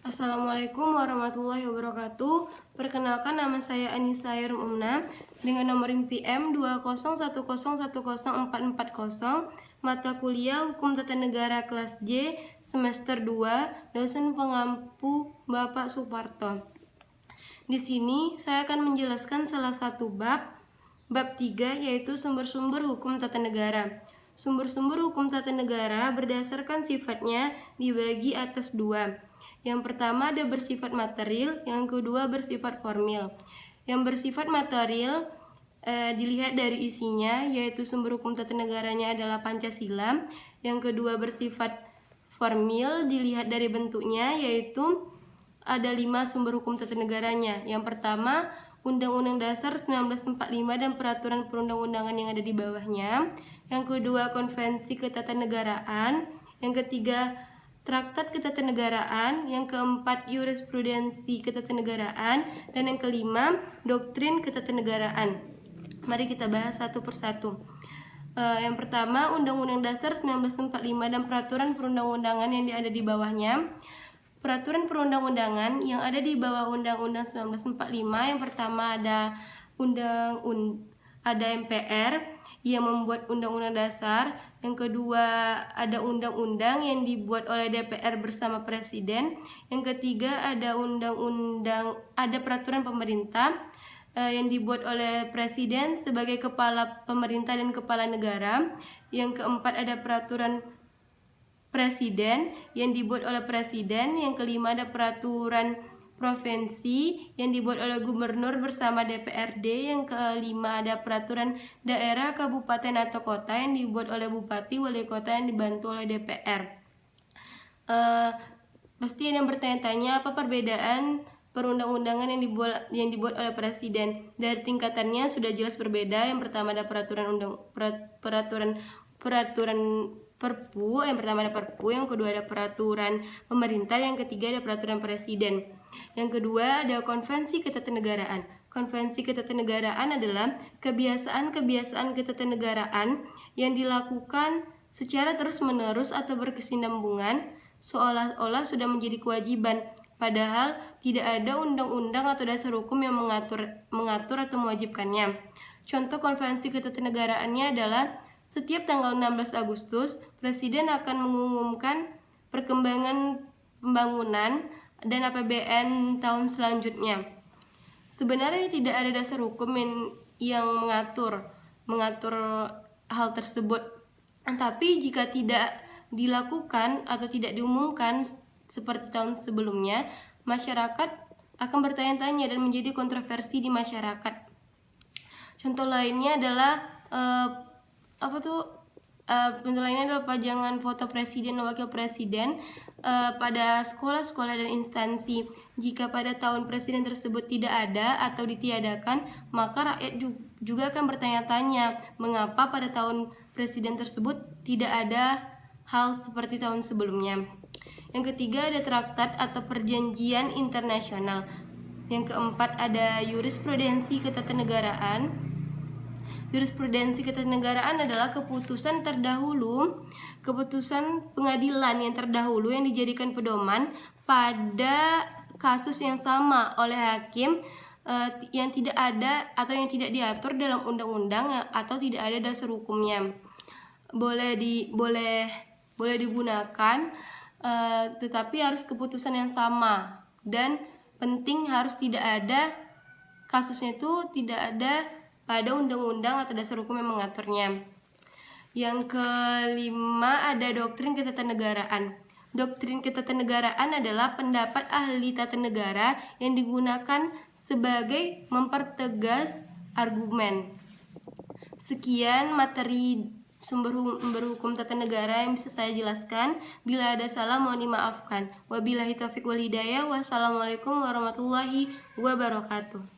Assalamualaikum warahmatullahi wabarakatuh. Perkenalkan, nama saya Anissa Umna dengan nomor NPM 201010440, mata kuliah Hukum Tata Negara kelas J semester 2, dosen pengampu Bapak Suparto. Di sini saya akan menjelaskan salah satu bab 3, yaitu sumber-sumber hukum tata negara. Sumber-sumber hukum tata negara berdasarkan sifatnya dibagi atas dua. Yang pertama ada bersifat material, yang kedua bersifat formil. Yang bersifat material dilihat dari isinya, yaitu sumber hukum tata negaranya adalah Pancasila. Yang kedua bersifat formil dilihat dari bentuknya, yaitu ada 5 sumber hukum tata negaranya. Yang pertama, Undang-Undang Dasar 1945 dan peraturan perundang-undangan yang ada di bawahnya. Yang kedua, Konvensi Ketatanegaraan. Yang ketiga, Traktat Ketatanegaraan. Yang keempat, Jurisprudensi Ketatanegaraan. Dan yang kelima, Doktrin Ketatanegaraan. Mari kita bahas satu persatu. Yang pertama, Undang-Undang Dasar 1945 dan peraturan perundang-undangan yang ada di bawahnya. Peraturan perundang-undangan yang ada di bawah Undang-Undang 1945, yang pertama ada MPR yang membuat Undang-Undang Dasar. Yang kedua ada undang-undang yang dibuat oleh DPR bersama Presiden. Yang ketiga ada peraturan pemerintah yang dibuat oleh Presiden sebagai kepala pemerintah dan kepala negara. Yang keempat ada peraturan Presiden yang dibuat oleh Presiden. Yang kelima ada peraturan provinsi yang dibuat oleh gubernur bersama DPRD. Yang kelima ada peraturan daerah, kabupaten atau kota yang dibuat oleh bupati, wali kota yang dibantu oleh DPR. Pasti ada yang bertanya-tanya apa perbedaan perundang-undangan yang dibuat oleh Presiden. Dari tingkatannya sudah jelas berbeda. Yang pertama ada peraturan Perpu, yang pertama ada Perpu, yang kedua ada peraturan pemerintah, yang ketiga ada peraturan Presiden. Yang kedua ada Konvensi Ketatanegaraan. Konvensi Ketatanegaraan adalah kebiasaan-kebiasaan ketatanegaraan yang dilakukan secara terus-menerus atau berkesinambungan seolah-olah sudah menjadi kewajiban, padahal tidak ada undang-undang atau dasar hukum yang mengatur atau mewajibkannya. Contoh konvensi ketatanegaraannya adalah setiap tanggal 16 Agustus, Presiden akan mengumumkan perkembangan pembangunan dan APBN tahun selanjutnya. Sebenarnya tidak ada dasar hukum yang mengatur hal tersebut. Tapi jika tidak dilakukan atau tidak diumumkan seperti tahun sebelumnya, masyarakat akan bertanya-tanya dan menjadi kontroversi di masyarakat. Contoh lainnya adalah pajangan foto presiden dan wakil presiden pada sekolah-sekolah dan instansi. Jika pada tahun presiden tersebut tidak ada atau ditiadakan, maka rakyat juga akan bertanya-tanya mengapa pada tahun presiden tersebut tidak ada hal seperti tahun sebelumnya. Yang ketiga ada traktat atau perjanjian internasional. Yang keempat ada jurisprudensi ketatanegaraan. Jurisprudensi ketatanegaraan adalah keputusan pengadilan yang terdahulu yang dijadikan pedoman pada kasus yang sama oleh hakim yang tidak ada atau yang tidak diatur dalam undang-undang atau tidak ada dasar hukumnya. Boleh digunakan, tetapi harus keputusan yang sama, dan penting harus tidak ada kasusnya itu tidak ada pada undang-undang atau dasar hukum yang mengaturnya. Yang kelima ada doktrin ketatanegaraan. Doktrin ketatanegaraan adalah pendapat ahli tata negara yang digunakan sebagai mempertegas argumen. Sekian materi sumber hukum tata negara yang bisa saya jelaskan. Bila ada salah mohon dimaafkan. Wabillahi taufiq wal hidayah. Wassalamualaikum warahmatullahi wabarakatuh.